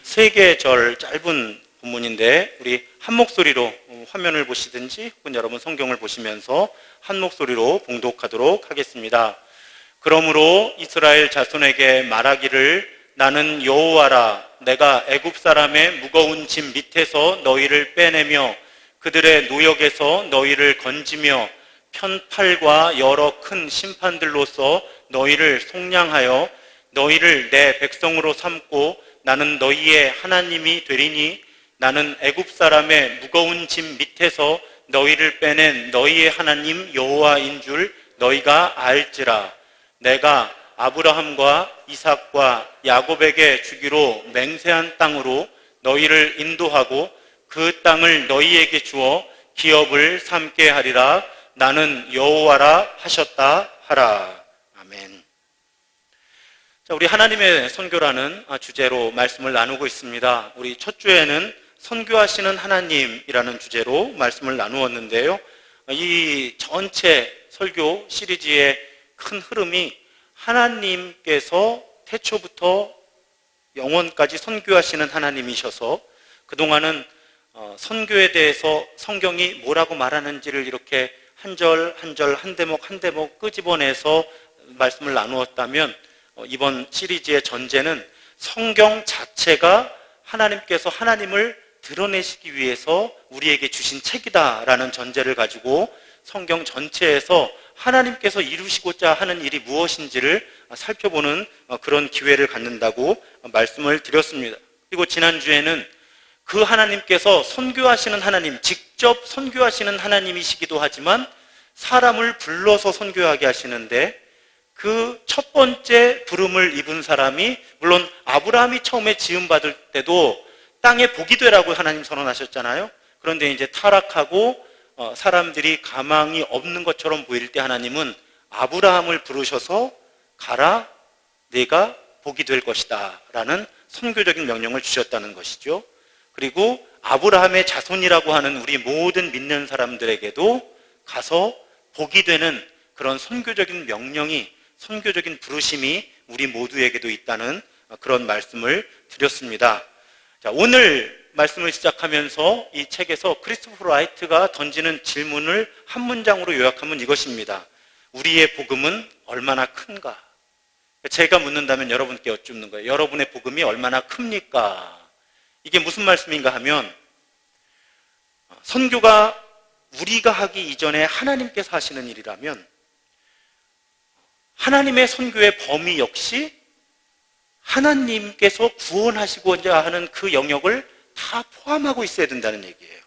세 개의 절 짧은 본문인데 우리 한 목소리로 화면을 보시든지 혹은 여러분 성경을 보시면서 한 목소리로 봉독하도록 하겠습니다. 그러므로 이스라엘 자손에게 말하기를 나는 여호와라. 내가 애굽 사람의 무거운 짐 밑에서 너희를 빼내며 그들의 노역에서 너희를 건지며 편팔과 여러 큰 심판들로서 너희를 속량하여 너희를 내 백성으로 삼고 나는 너희의 하나님이 되리니 나는 애굽 사람의 무거운 짐 밑에서 너희를 빼낸 너희의 하나님 여호와인 줄 너희가 알지라. 내가 아브라함과 이삭과 야곱에게 주기로 맹세한 땅으로 너희를 인도하고 그 땅을 너희에게 주어 기업을 삼게 하리라. 나는 여호와라 하셨다 하라. 아멘. 자, 우리 하나님의 선교라는 주제로 말씀을 나누고 있습니다. 우리 첫 주에는 선교하시는 하나님이라는 주제로 말씀을 나누었는데요. 이 전체 설교 시리즈의 큰 흐름이 하나님께서 태초부터 영원까지 선교하시는 하나님이셔서 그동안은 선교에 대해서 성경이 뭐라고 말하는지를 이렇게 한 절 한 절 한 대목 한 대목 끄집어내서 말씀을 나누었다면 이번 시리즈의 전제는 성경 자체가 하나님께서 하나님을 드러내시기 위해서 우리에게 주신 책이다라는 전제를 가지고 성경 전체에서 하나님께서 이루시고자 하는 일이 무엇인지를 살펴보는 그런 기회를 갖는다고 말씀을 드렸습니다. 그리고 지난주에는 그 하나님께서 선교하시는 하나님, 직접 선교하시는 하나님이시기도 하지만 사람을 불러서 선교하게 하시는데 그 첫 번째 부름을 입은 사람이 물론 아브라함이 처음에 지음받을 때도 땅에 복이 되라고 하나님 선언하셨잖아요. 그런데 이제 타락하고 사람들이 가망이 없는 것처럼 보일 때 하나님은 아브라함을 부르셔서 가라, 네가 복이 될 것이다 라는 선교적인 명령을 주셨다는 것이죠. 그리고 아브라함의 자손이라고 하는 우리 모든 믿는 사람들에게도 가서 복이 되는 그런 선교적인 명령이, 선교적인 부르심이 우리 모두에게도 있다는 그런 말씀을 드렸습니다. 자, 오늘 말씀을 시작하면서 이 책에서 크리스토퍼 라이트가 던지는 질문을 한 문장으로 요약하면 이것입니다. 우리의 복음은 얼마나 큰가? 제가 묻는다면 여러분께 여쭙는 거예요. 여러분의 복음이 얼마나 큽니까? 이게 무슨 말씀인가 하면 선교가 우리가 하기 이전에 하나님께서 하시는 일이라면 하나님의 선교의 범위 역시 하나님께서 구원하시고자 하는 그 영역을 다 포함하고 있어야 된다는 얘기예요.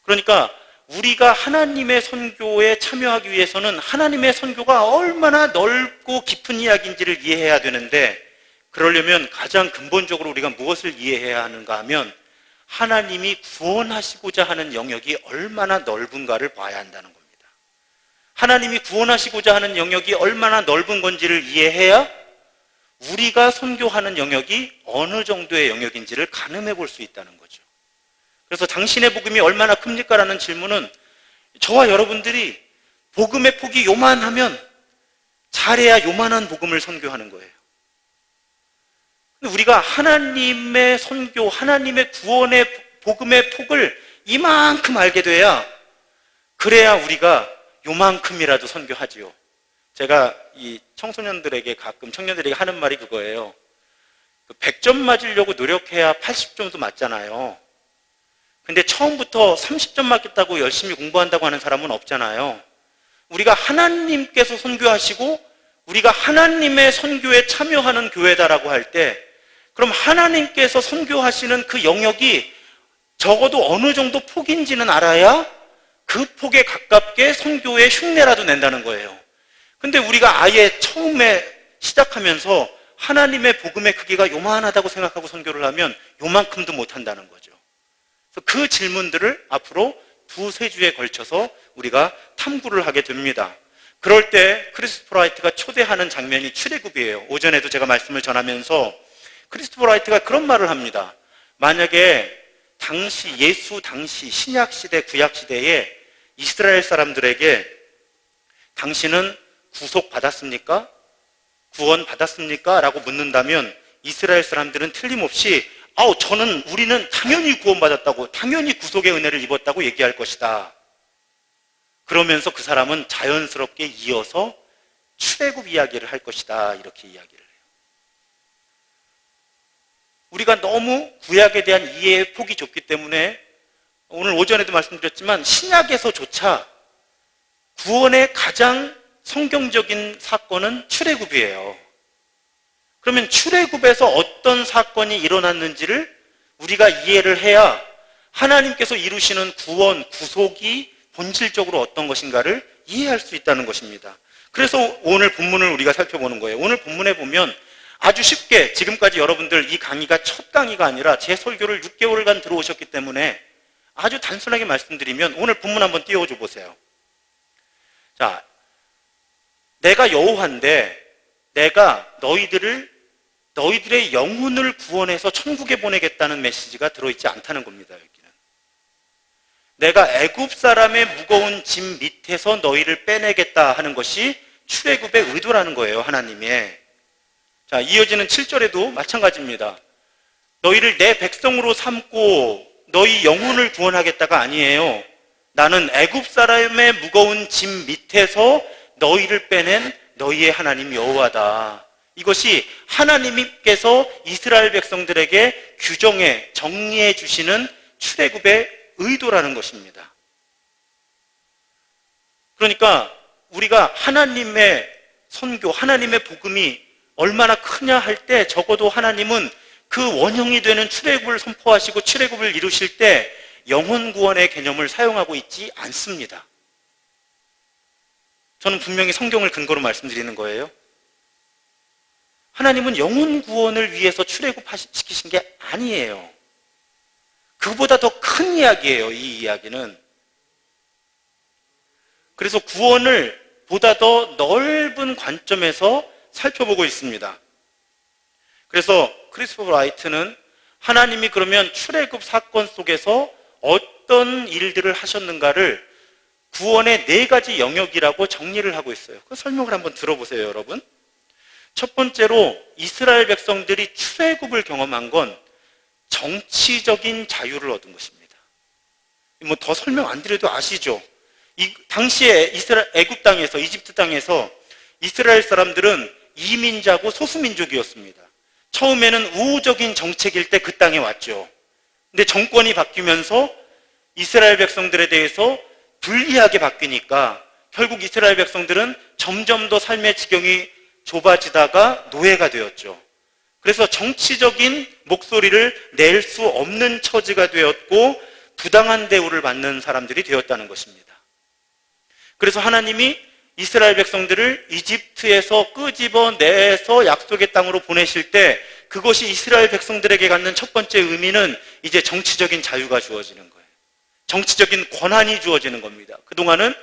그러니까 우리가 하나님의 선교에 참여하기 위해서는 하나님의 선교가 얼마나 넓고 깊은 이야기인지를 이해해야 되는데 그러려면 가장 근본적으로 우리가 무엇을 이해해야 하는가 하면 하나님이 구원하시고자 하는 영역이 얼마나 넓은가를 봐야 한다는 겁니다. 하나님이 구원하시고자 하는 영역이 얼마나 넓은 건지를 이해해야 우리가 선교하는 영역이 어느 정도의 영역인지를 가늠해 볼 수 있다는 거죠. 그래서 당신의 복음이 얼마나 큽니까? 라는 질문은 저와 여러분들이 복음의 폭이 요만하면 잘해야 요만한 복음을 선교하는 거예요. 우리가 하나님의 선교, 하나님의 구원의 복음의 폭을 이만큼 알게 돼야 그래야 우리가 요만큼이라도 선교하지요. 제가 이 청소년들에게 가끔 청년들에게 하는 말이 그거예요. 100점 맞으려고 노력해야 80점도 맞잖아요. 근데 처음부터 30점 맞겠다고 열심히 공부한다고 하는 사람은 없잖아요. 우리가 하나님께서 선교하시고 우리가 하나님의 선교에 참여하는 교회다라고 할 때 그럼 하나님께서 선교하시는 그 영역이 적어도 어느 정도 폭인지는 알아야 그 폭에 가깝게 선교의 흉내라도 낸다는 거예요. 근데 우리가 아예 처음에 시작하면서 하나님의 복음의 크기가 요만하다고 생각하고 선교를 하면 요만큼도 못한다는 거죠. 그래서 그 질문들을 앞으로 2-3주에 걸쳐서 우리가 탐구를 하게 됩니다. 그럴 때 크리스토퍼 라이트가 초대하는 장면이 출애굽이에요. 오전에도 제가 말씀을 전하면서 크리스토퍼 라이트가 그런 말을 합니다. 만약에 예수 당시 신약시대 구약시대에 이스라엘 사람들에게 당신은 구속받았습니까? 구원받았습니까? 라고 묻는다면 이스라엘 사람들은 틀림없이 우리는 당연히 구원받았다고, 당연히 구속의 은혜를 입었다고 얘기할 것이다. 그러면서 그 사람은 자연스럽게 이어서 출애굽 이야기를 할 것이다. 이렇게 이야기를 해요. 우리가 너무 구약에 대한 이해의 폭이 좁기 때문에 오늘 오전에도 말씀드렸지만 신약에서조차 구원의 가장 성경적인 사건은 출애굽이에요. 그러면 출애굽에서 어떤 사건이 일어났는지를 우리가 이해를 해야 하나님께서 이루시는 구원, 구속이 본질적으로 어떤 것인가를 이해할 수 있다는 것입니다. 그래서 오늘 본문을 우리가 살펴보는 거예요. 오늘 본문에 보면 아주 쉽게, 지금까지 여러분들 이 강의가 첫 강의가 아니라 제 설교를 6개월간 들어오셨기 때문에 아주 단순하게 말씀드리면 오늘 본문 한번 띄워줘 보세요. 자, 내가 여호와인데 내가 너희들의 영혼을 구원해서 천국에 보내겠다는 메시지가 들어있지 않다는 겁니다. 여기는 내가 애굽 사람의 무거운 짐 밑에서 너희를 빼내겠다 하는 것이 출애굽의 의도라는 거예요. 하나님의. 자, 이어지는 7절에도 마찬가지입니다. 너희를 내 백성으로 삼고 너희 영혼을 구원하겠다가 아니에요. 나는 애굽 사람의 무거운 짐 밑에서 너희를 빼낸 너희의 하나님 여호와다. 이것이 하나님께서 이스라엘 백성들에게 규정해 정리해 주시는 출애굽의 의도라는 것입니다. 그러니까 우리가 하나님의 선교, 하나님의 복음이 얼마나 크냐 할 때 적어도 하나님은 그 원형이 되는 출애굽을 선포하시고 출애굽을 이루실 때 영혼 구원의 개념을 사용하고 있지 않습니다. 저는 분명히 성경을 근거로 말씀드리는 거예요. 하나님은 영혼 구원을 위해서 출애굽시키신 게 아니에요. 그보다 더 큰 이야기예요, 이 이야기는. 그래서 구원을 보다 더 넓은 관점에서 살펴보고 있습니다. 그래서 크리스토퍼 라이트는 하나님이 그러면 출애굽 사건 속에서 어떤 일들을 하셨는가를 구원의 4가지 영역이라고 정리를 하고 있어요. 그 설명을 한번 들어보세요, 여러분. 첫 번째로 이스라엘 백성들이 출애굽을 경험한 건 정치적인 자유를 얻은 것입니다. 뭐 더 설명 안 드려도 아시죠? 이 당시에 애굽 땅에서, 이집트 땅에서 이스라엘 사람들은 이민자고 소수민족이었습니다. 처음에는 우호적인 정책일 때 그 땅에 왔죠. 근데 정권이 바뀌면서 이스라엘 백성들에 대해서 불리하게 바뀌니까 결국 이스라엘 백성들은 점점 더 삶의 지경이 좁아지다가 노예가 되었죠. 그래서 정치적인 목소리를 낼 수 없는 처지가 되었고 부당한 대우를 받는 사람들이 되었다는 것입니다. 그래서 하나님이 이스라엘 백성들을 이집트에서 끄집어내서 약속의 땅으로 보내실 때 그것이 이스라엘 백성들에게 갖는 첫 번째 의미는 이제 정치적인 자유가 주어지는 거예요. 정치적인 권한이 주어지는 겁니다. 그동안은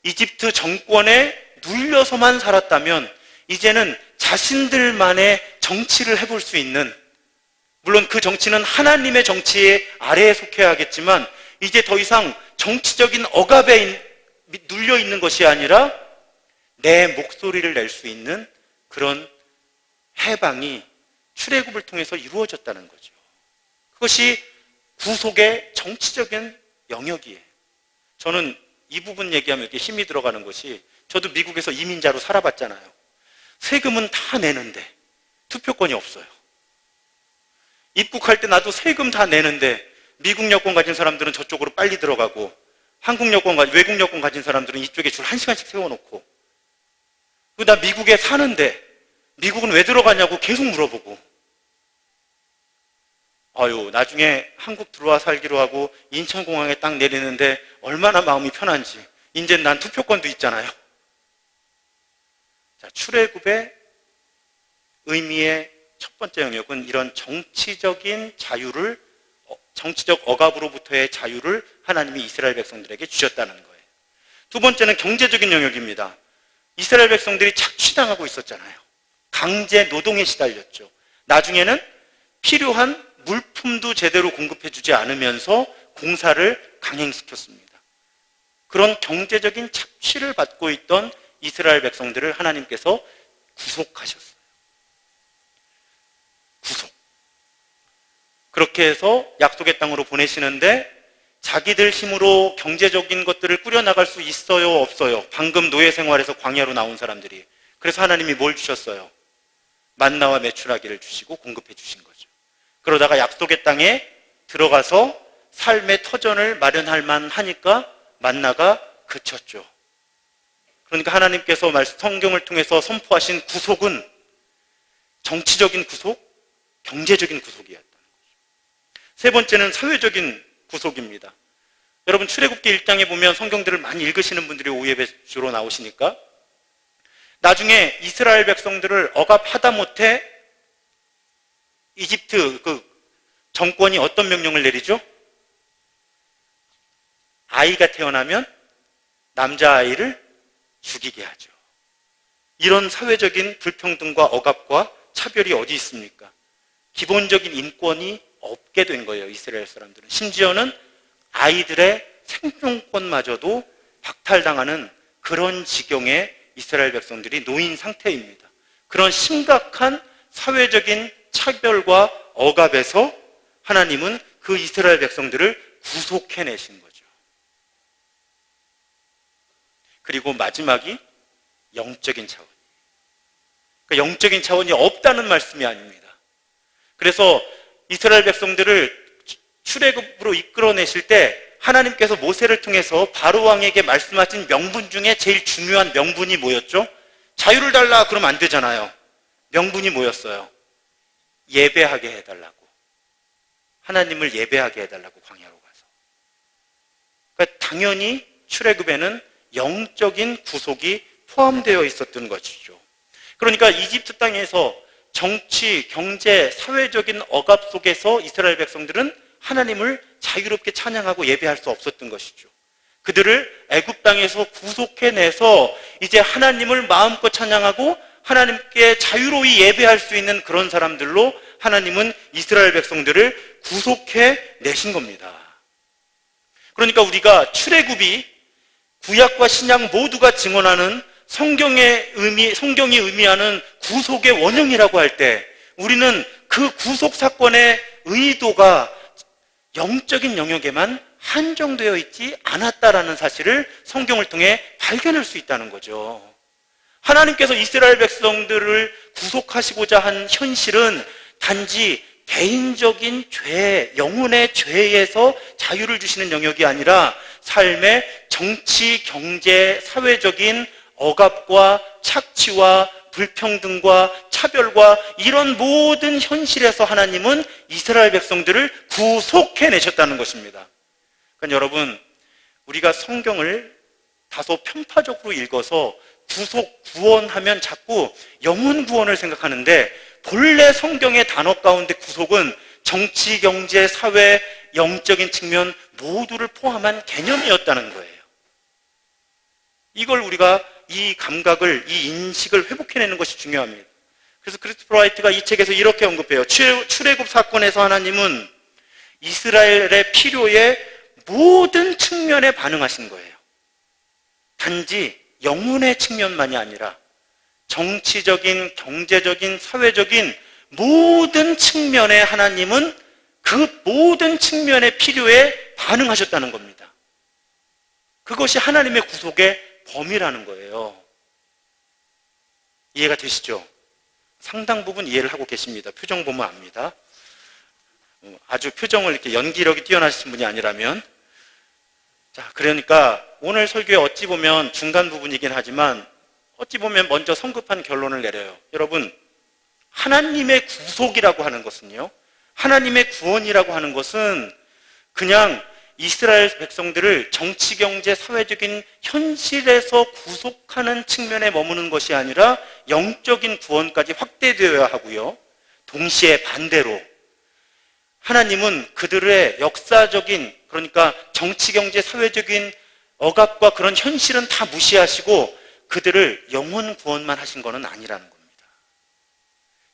이집트 정권에 눌려서만 살았다면 이제는 자신들만의 정치를 해볼 수 있는, 물론 그 정치는 하나님의 정치 아래에 속해야 하겠지만 이제 더 이상 정치적인 억압에 눌려 있는 것이 아니라 내 목소리를 낼 수 있는 그런 해방이 출애굽을 통해서 이루어졌다는 거죠. 그것이 구속의 정치적인 영역이에요. 저는 이 부분 얘기하면 이렇게 힘이 들어가는 것이, 저도 미국에서 이민자로 살아봤잖아요. 세금은 다 내는데 투표권이 없어요. 입국할 때 나도 세금 다 내는데 미국 여권 가진 사람들은 저쪽으로 빨리 들어가고 외국 여권 가진 사람들은 이쪽에 줄 1시간씩 세워놓고, 나 미국에 사는데 미국은 왜 들어가냐고 계속 물어보고, 나중에 한국 들어와 살기로 하고 인천공항에 딱 내리는데 얼마나 마음이 편한지. 이제 난 투표권도 있잖아요. 자, 출애굽의 의미의 첫 번째 영역은 이런 정치적인 자유를, 정치적 억압으로부터의 자유를 하나님이 이스라엘 백성들에게 주셨다는 거예요. 두 번째는 경제적인 영역입니다. 이스라엘 백성들이 착취당하고 있었잖아요. 강제 노동에 시달렸죠. 나중에는 필요한 물품도 제대로 공급해주지 않으면서 공사를 강행시켰습니다. 그런 경제적인 착취를 받고 있던 이스라엘 백성들을 하나님께서 구속하셨어요. 구속. 그렇게 해서 약속의 땅으로 보내시는데 자기들 힘으로 경제적인 것들을 꾸려나갈 수 있어요, 없어요? 방금 노예 생활에서 광야로 나온 사람들이. 그래서 하나님이 뭘 주셨어요? 만나와 메추라기를 주시고 공급해 주신 거죠. 그러다가 약속의 땅에 들어가서 삶의 터전을 마련할 만하니까 만나가 그쳤죠. 그러니까 하나님께서 성경을 통해서 선포하신 구속은 정치적인 구속, 경제적인 구속이었다는 거죠. 세 번째는 사회적인 구속입니다. 여러분 출애굽기 1장에 보면 성경들을 많이 읽으시는 분들이 오예배 주로 나오시니까 나중에 이스라엘 백성들을 억압하다 못해 이집트 그 정권이 어떤 명령을 내리죠? 아이가 태어나면 남자아이를 죽이게 하죠. 이런 사회적인 불평등과 억압과 차별이 어디 있습니까? 기본적인 인권이 없게 된 거예요, 이스라엘 사람들은. 심지어는 아이들의 생존권마저도 박탈당하는 그런 지경에 이스라엘 백성들이 놓인 상태입니다. 그런 심각한 사회적인 차별과 억압에서 하나님은 그 이스라엘 백성들을 구속해내신 거죠. 그리고 마지막이 영적인 차원. 그러니까 영적인 차원이 없다는 말씀이 아닙니다. 그래서 이스라엘 백성들을 출애굽으로 이끌어내실 때 하나님께서 모세를 통해서 바로 왕에게 말씀하신 명분 중에 제일 중요한 명분이 뭐였죠? 자유를 달라 그러면 안 되잖아요. 명분이 뭐였어요? 예배하게 해달라고. 하나님을 예배하게 해달라고 광야로 가서. 그러니까 당연히 출애굽에는 영적인 구속이 포함되어 있었던 것이죠. 그러니까 이집트 땅에서 정치, 경제, 사회적인 억압 속에서 이스라엘 백성들은 하나님을 자유롭게 찬양하고 예배할 수 없었던 것이죠. 그들을 애굽 땅에서 구속해내서 이제 하나님을 마음껏 찬양하고 하나님께 자유로이 예배할 수 있는 그런 사람들로 하나님은 이스라엘 백성들을 구속해내신 겁니다. 그러니까 우리가 출애굽이 구약과 신약 모두가 증언하는 성경이 의미하는 구속의 원형이라고 할 때 우리는 그 구속 사건의 의도가 영적인 영역에만 한정되어 있지 않았다라는 사실을 성경을 통해 발견할 수 있다는 거죠. 하나님께서 이스라엘 백성들을 구속하시고자 한 현실은 단지 개인적인 죄, 영혼의 죄에서 자유를 주시는 영역이 아니라 삶의 정치, 경제, 사회적인 억압과 착취와 불평등과 차별과 이런 모든 현실에서 하나님은 이스라엘 백성들을 구속해내셨다는 것입니다. 그러니까 여러분, 우리가 성경을 다소 편파적으로 읽어서 구속, 구원하면 자꾸 영혼 구원을 생각하는데 본래 성경의 단어 가운데 구속은 정치, 경제, 사회, 영적인 측면 모두를 포함한 개념이었다는 거예요. 이걸 우리가 이 감각을, 이 인식을 회복해내는 것이 중요합니다. 그래서 크리스토퍼 라이트가 이 책에서 이렇게 언급해요. 출애굽 사건에서 하나님은 이스라엘의 필요에 모든 측면에 반응하신 거예요. 단지 영혼의 측면만이 아니라 정치적인, 경제적인, 사회적인 모든 측면에 하나님은 그 모든 측면의 필요에 반응하셨다는 겁니다. 그것이 하나님의 구속의 범위라는 거예요. 이해가 되시죠? 상당 부분 이해를 하고 계십니다. 표정 보면 압니다. 아주 표정을 이렇게 연기력이 뛰어나신 분이 아니라면. 자, 그러니까 오늘 설교에 어찌 보면 중간 부분이긴 하지만 어찌 보면 먼저 성급한 결론을 내려요. 여러분, 하나님의 구속이라고 하는 것은요, 하나님의 구원이라고 하는 것은 그냥 이스라엘 백성들을 정치, 경제, 사회적인 현실에서 구속하는 측면에 머무는 것이 아니라 영적인 구원까지 확대되어야 하고요. 동시에 반대로 하나님은 그들의 역사적인, 그러니까 정치, 경제, 사회적인 억압과 그런 현실은 다 무시하시고 그들을 영혼 구원만 하신 것은 아니라는 겁니다.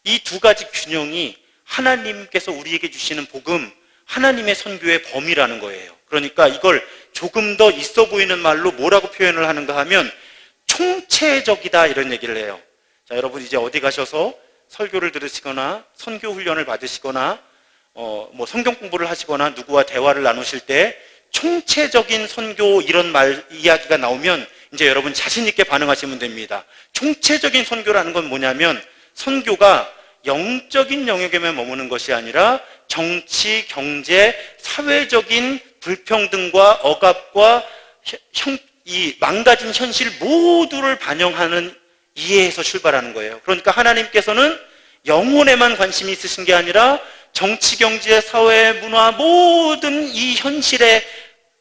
이 두 가지 균형이 하나님께서 우리에게 주시는 복음, 하나님의 선교의 범위라는 거예요. 그러니까 이걸 조금 더 있어 보이는 말로 뭐라고 표현을 하는가 하면 총체적이다 이런 얘기를 해요. 자, 여러분 이제 어디 가셔서 설교를 들으시거나 선교 훈련을 받으시거나 성경 공부를 하시거나 누구와 대화를 나누실 때 총체적인 선교 이런 이야기가 나오면 이제 여러분 자신 있게 반응하시면 됩니다. 총체적인 선교라는 건 뭐냐면 선교가 영적인 영역에만 머무는 것이 아니라 정치, 경제, 사회적인 불평등과 억압과 이 망가진 현실 모두를 반영하는 이해에서 출발하는 거예요. 그러니까 하나님께서는 영혼에만 관심이 있으신 게 아니라 정치, 경제, 사회, 문화 모든 이 현실에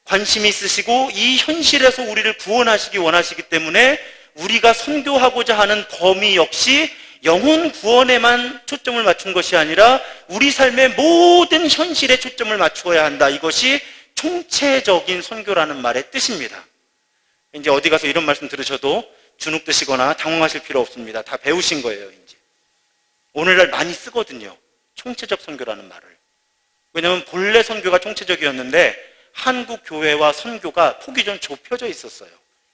관심이 있으시고 이 현실에서 우리를 구원하시기 원하시기 때문에 우리가 선교하고자 하는 범위 역시 영혼 구원에만 초점을 맞춘 것이 아니라 우리 삶의 모든 현실에 초점을 맞추어야 한다. 이것이 총체적인 선교라는 말의 뜻입니다. 이제 어디 가서 이런 말씀 들으셔도 주눅 드시거나 당황하실 필요 없습니다. 다 배우신 거예요, 이제. 오늘날 많이 쓰거든요. 총체적 선교라는 말을. 왜냐하면 본래 선교가 총체적이었는데 한국 교회와 선교가 폭이 좀 좁혀져 있었어요.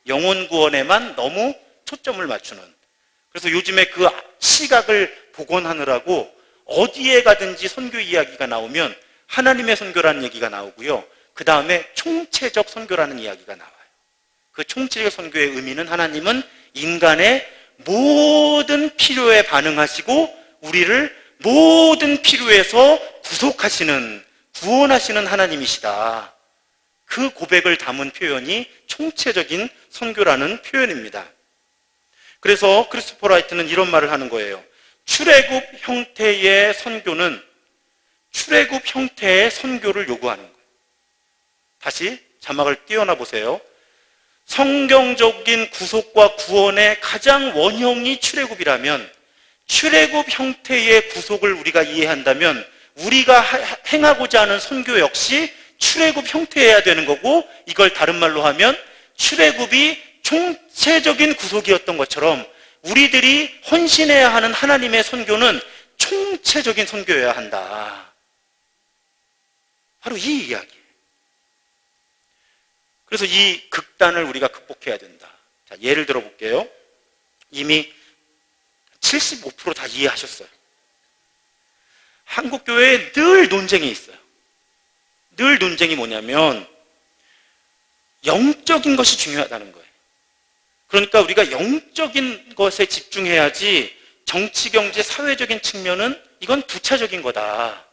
영혼 구원에만 너무 초점을 맞추는. 그래서 요즘에 그 시각을 복원하느라고 어디에 가든지 선교 이야기가 나오면 하나님의 선교라는 얘기가 나오고요. 그 다음에 총체적 선교라는 이야기가 나와요. 그 총체적 선교의 의미는 하나님은 인간의 모든 필요에 반응하시고 우리를 모든 필요에서 구속하시는, 구원하시는 하나님이시다. 그 고백을 담은 표현이 총체적인 선교라는 표현입니다. 그래서 크리스토퍼 라이트는 이런 말을 하는 거예요. 출애굽 형태의 선교는 출애굽 형태의 선교를 요구하는 거예요. 다시 자막을 띄워놔 보세요. 성경적인 구속과 구원의 가장 원형이 출애굽이라면 출애굽 형태의 구속을 우리가 이해한다면 우리가 행하고자 하는 선교 역시 출애굽 형태여야 되는 거고, 이걸 다른 말로 하면 출애굽이 총체적인 구속이었던 것처럼 우리들이 헌신해야 하는 하나님의 선교는 총체적인 선교여야 한다. 바로 이 이야기예요. 그래서 이 극단을 우리가 극복해야 된다. 자, 예를 들어 볼게요. 이미 75% 다 이해하셨어요. 한국 교회에 늘 논쟁이 있어요. 늘 논쟁이 뭐냐면 영적인 것이 중요하다는 거예요. 그러니까 우리가 영적인 것에 집중해야지 정치, 경제, 사회적인 측면은 이건 부차적인 거다.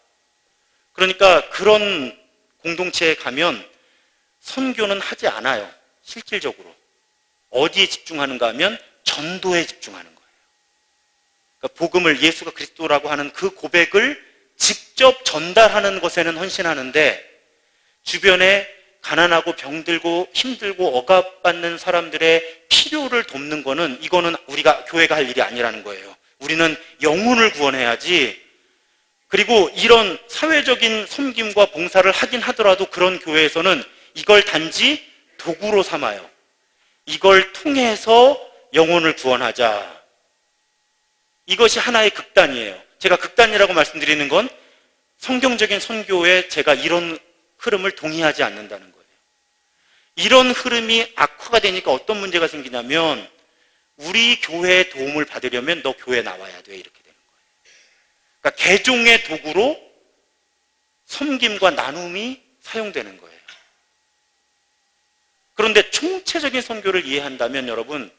그러니까 그런 공동체에 가면 선교는 하지 않아요. 실질적으로. 어디에 집중하는가 하면 전도에 집중하는 거예요. 그러니까 복음을 예수가 그리스도라고 하는 그 고백을 직접 전달하는 것에는 헌신하는데 주변에 가난하고 병들고 힘들고 억압받는 사람들의 필요를 돕는 거는 이거는 우리가 교회가 할 일이 아니라는 거예요. 우리는 영혼을 구원해야지. 그리고 이런 사회적인 섬김과 봉사를 하긴 하더라도 그런 교회에서는 이걸 단지 도구로 삼아요. 이걸 통해서 영혼을 구원하자. 이것이 하나의 극단이에요. 제가 극단이라고 말씀드리는 건 성경적인 선교에 제가 이런 흐름을 동의하지 않는다는 거예요. 이런 흐름이 악화가 되니까 어떤 문제가 생기냐면 우리 교회의 도움을 받으려면 너 교회 나와야 돼. 이렇게 되는 거예요. 그러니까 개종의 도구로 섬김과 나눔이 사용되는 거예요. 그런데 총체적인 선교를 이해한다면 여러분,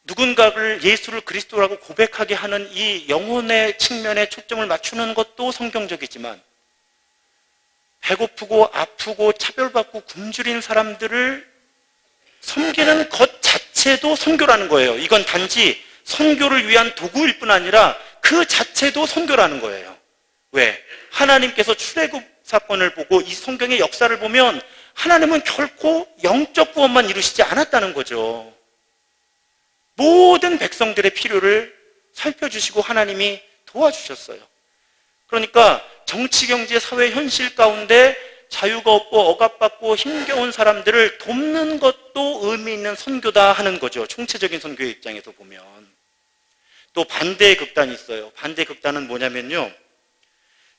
누군가를 예수를 그리스도라고 고백하게 하는 이 영혼의 측면에 초점을 맞추는 것도 성경적이지만 배고프고 아프고 차별받고 굶주린 사람들을 섬기는 것 자체도 선교라는 거예요. 이건 단지 선교를 위한 도구일 뿐 아니라 그 자체도 선교라는 거예요. 왜? 하나님께서 출애굽 사건을 보고 이 성경의 역사를 보면 하나님은 결코 영적 구원만 이루시지 않았다는 거죠. 모든 백성들의 필요를 살펴주시고 하나님이 도와주셨어요. 그러니까 정치, 경제, 사회 현실 가운데 자유가 없고 억압받고 힘겨운 사람들을 돕는 것도 의미 있는 선교다 하는 거죠. 총체적인 선교의 입장에서 보면. 또 반대의 극단이 있어요. 반대의 극단은 뭐냐면요.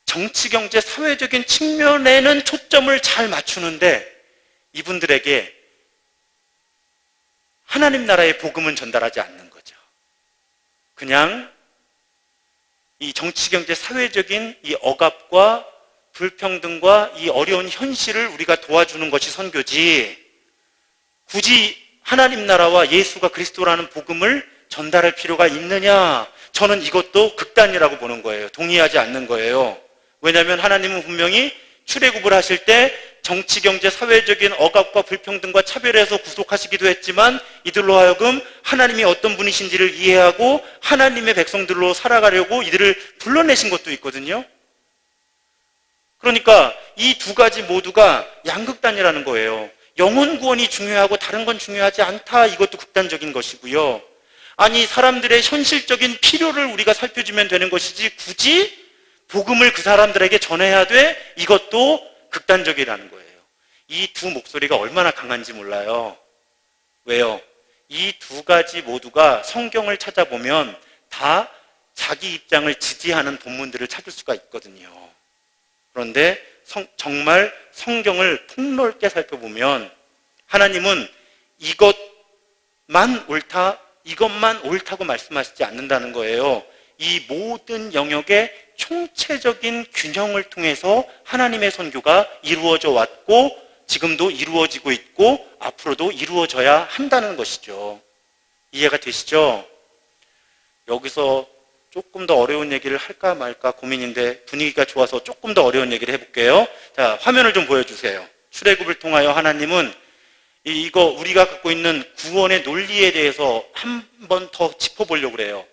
정치, 경제, 사회적인 측면에는 초점을 잘 맞추는데 그냥 이 정치, 경제, 사회적인 이 억압과 불평등과 이 어려운 현실을 우리가 도와주는 것이 선교지, 굳이 하나님 나라와 예수가 그리스도라는 복음을 전달할 필요가 있느냐? 저는 이것도 극단이라고 보는 거예요. 동의하지 않는 거예요. 왜냐하면 하나님은 분명히 출애굽을 하실 때 정치, 경제, 사회적인 억압과 불평등과 차별에서 구속하시기도 했지만 이들로 하여금 하나님이 어떤 분이신지를 이해하고 하나님의 백성들로 살아가려고 이들을 불러내신 것도 있거든요. 그러니까 이 두 가지 모두가 양극단이라는 거예요. 영혼 구원이 중요하고 다른 건 중요하지 않다. 이것도 극단적인 것이고요. 아니, 사람들의 현실적인 필요를 우리가 살펴주면 되는 것이지 굳이 복음을 그 사람들에게 전해야 돼? 이것도 극단적이라는 거예요. 이 두 목소리가 얼마나 강한지 몰라요. 왜요? 이 두 가지 모두가 성경을 찾아보면 다 자기 입장을 지지하는 본문들을 찾을 수가 있거든요. 그런데 정말 성경을 폭넓게 살펴보면 하나님은 이것만 옳다, 이것만 옳다고 말씀하시지 않는다는 거예요. 이 모든 영역의 총체적인 균형을 통해서 하나님의 선교가 이루어져 왔고 지금도 이루어지고 있고 앞으로도 이루어져야 한다는 것이죠. 이해가 되시죠? 여기서 조금 더 어려운 얘기를 할까 말까 고민인데 분위기가 좋아서 조금 더 어려운 얘기를 해볼게요. 자, 화면을 좀 보여주세요. 출애굽을 통하여 하나님은 이거 우리가 갖고 있는 구원의 논리에 대해서 한 번 더 짚어보려고 그래요.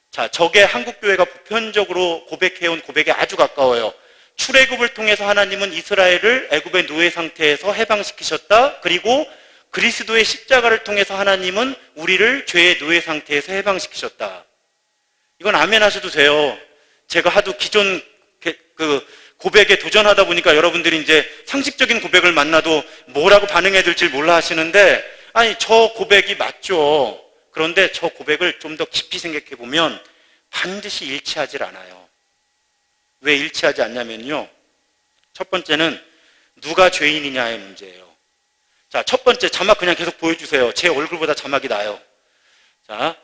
자, 저게 한국교회가 보편적으로 고백해온 고백에 아주 가까워요. 출애굽을 통해서 하나님은 이스라엘을 애굽의 노예 상태에서 해방시키셨다. 그리고 그리스도의 십자가를 통해서 하나님은 우리를 죄의 노예 상태에서 해방시키셨다. 이건 아멘 하셔도 돼요. 제가 하도 기존 고백에 도전하다 보니까 여러분들이 이제 상식적인 고백을 만나도 뭐라고 반응해야 될지 몰라 하시는데, 아니, 저 고백이 맞죠. 그런데 저 고백을 좀 더 깊이 생각해 보면 반드시 일치하질 않아요. 왜 일치하지 않냐면요. 첫 번째는 누가 죄인이냐의 문제예요. 자, 첫 번째 자막 그냥 계속 보여주세요. 제 얼굴보다 자막이 나요. 자,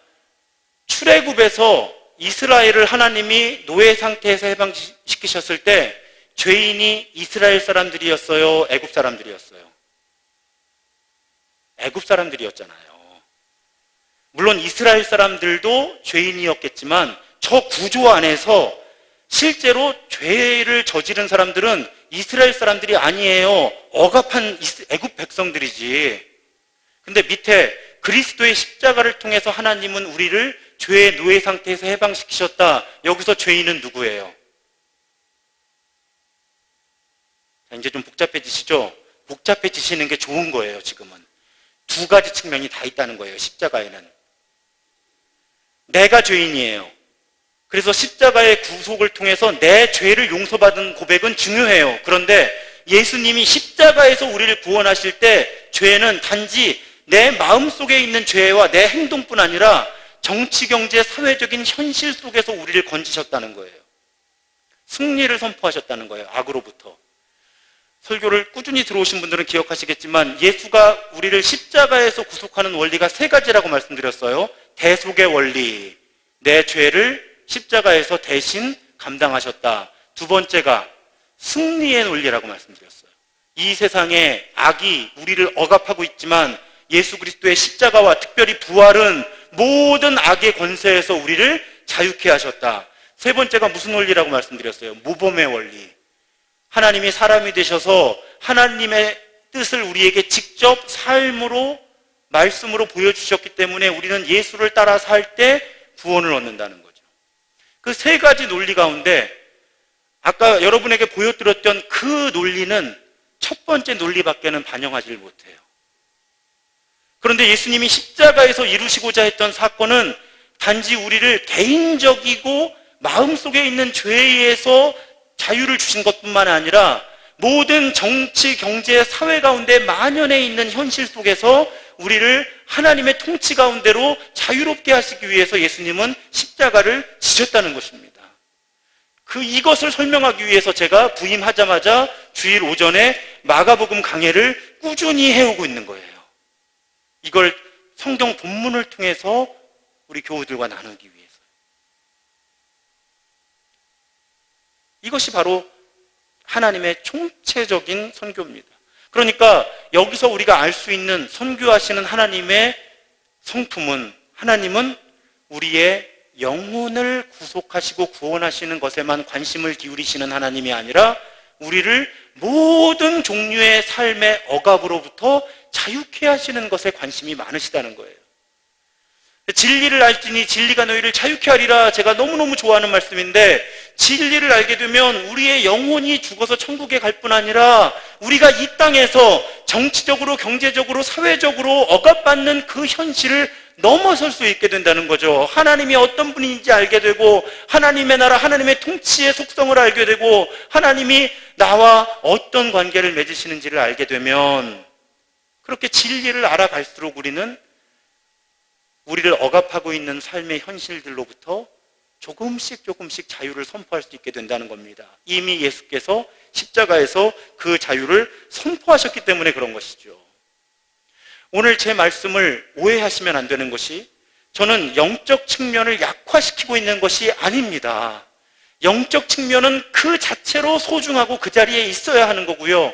출애굽에서 이스라엘을 하나님이 노예 상태에서 해방시키셨을 때 죄인이 이스라엘 사람들이었어요? 애굽 사람들이었어요? 애굽 사람들이었잖아요. 물론 이스라엘 사람들도 죄인이었겠지만 저 구조 안에서 실제로 죄를 저지른 사람들은 이스라엘 사람들이 아니에요. 억압한 애굽 백성들이지. 근데 밑에 그리스도의 십자가를 통해서 하나님은 우리를 죄의 노예 상태에서 해방시키셨다. 여기서 죄인은 누구예요? 자, 이제 좀 복잡해지시죠? 복잡해지시는 게 좋은 거예요, 지금은. 두 가지 측면이 다 있다는 거예요, 십자가에는. 내가 죄인이에요. 그래서 십자가의 구속을 통해서 내 죄를 용서받은 고백은 중요해요. 그런데 예수님이 십자가에서 우리를 구원하실 때 죄는 단지 내 마음속에 있는 죄와 내 행동뿐 아니라 정치, 경제, 사회적인 현실 속에서 우리를 건지셨다는 거예요. 승리를 선포하셨다는 거예요. 악으로부터. 설교를 꾸준히 들어오신 분들은 기억하시겠지만 예수가 우리를 십자가에서 구속하는 원리가 세 가지라고 말씀드렸어요. 대속의 원리, 내 죄를 십자가에서 대신 감당하셨다. 두 번째가 승리의 논리라고 말씀드렸어요. 이 세상에 악이 우리를 억압하고 있지만 예수 그리스도의 십자가와 특별히 부활은 모든 악의 권세에서 우리를 자유케 하셨다. 세 번째가 무슨 원리라고 말씀드렸어요? 모범의 원리. 하나님이 사람이 되셔서 하나님의 뜻을 우리에게 직접 삶으로, 말씀으로 보여주셨기 때문에 우리는 예수를 따라 살 때 구원을 얻는다는 거죠. 그 세 가지 논리 가운데 아까 여러분에게 보여드렸던 그 논리는 첫 번째 논리밖에는 반영하지 못해요. 그런데 예수님이 십자가에서 이루시고자 했던 사건은 단지 우리를 개인적이고 마음속에 있는 죄에 의해서 자유를 주신 것뿐만 아니라 모든 정치, 경제, 사회 가운데 만연해 있는 현실 속에서 우리를 하나님의 통치 가운데로 자유롭게 하시기 위해서 예수님은 십자가를 지셨다는 것입니다. 이것을 설명하기 위해서 제가 부임하자마자 주일 오전에 마가복음 강해를 꾸준히 해오고 있는 거예요. 이걸 성경 본문을 통해서 우리 교우들과 나누기 위해서. 이것이 바로 하나님의 총체적인 선교입니다. 그러니까 여기서 우리가 알 수 있는 선교하시는 하나님의 성품은, 하나님은 우리의 영혼을 구속하시고 구원하시는 것에만 관심을 기울이시는 하나님이 아니라 우리를 모든 종류의 삶의 억압으로부터 자유케 하시는 것에 관심이 많으시다는 거예요. 진리를 알지니 진리가 너희를 자유케 하리라, 제가 너무너무 좋아하는 말씀인데, 진리를 알게 되면 우리의 영혼이 죽어서 천국에 갈 뿐 아니라 우리가 이 땅에서 정치적으로, 경제적으로, 사회적으로 억압받는 그 현실을 넘어설 수 있게 된다는 거죠. 하나님이 어떤 분인지 알게 되고, 하나님의 나라, 하나님의 통치의 속성을 알게 되고, 하나님이 나와 어떤 관계를 맺으시는지를 알게 되면, 그렇게 진리를 알아갈수록 우리는 우리를 억압하고 있는 삶의 현실들로부터 조금씩 자유를 선포할 수 있게 된다는 겁니다. 이미 예수께서 십자가에서 그 자유를 선포하셨기 때문에 그런 것이죠. 오늘 제 말씀을 오해하시면 안 되는 것이, 저는 영적 측면을 약화시키고 있는 것이 아닙니다. 영적 측면은 그 자체로 소중하고 그 자리에 있어야 하는 거고요.